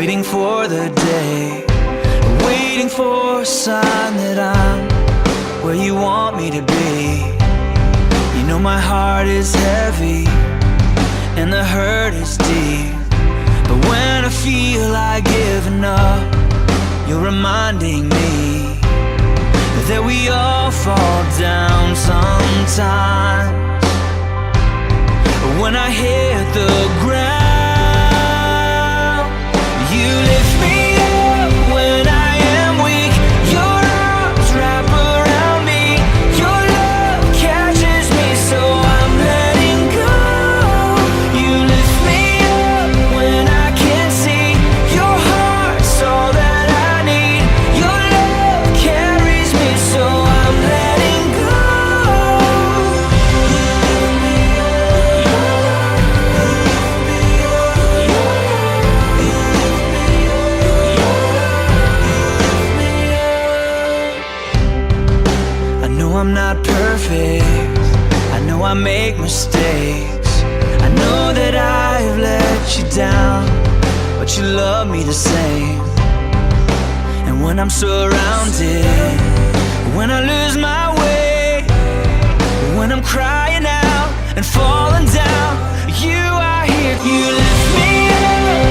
waiting for the day, waiting for a sign that I'm where you want me to be. You know my heart is heavy and the hurt is deep, but when I feel like giving up, you're reminding me that we all fall down sometimes. When I hit the ground, you lift me up when I am weak. Your arms wrap around me, your love catches me, so I'm letting go. You lift me up when I can't see, your heart's all that I need. Your love carries me, so I'm letting go. I know I'm not perfect, I know I make mistakes, I know that I've let you down, but you love me the same. And when I'm surrounded, when I lose my way, when I'm crying out and falling down, you are here. You lift me up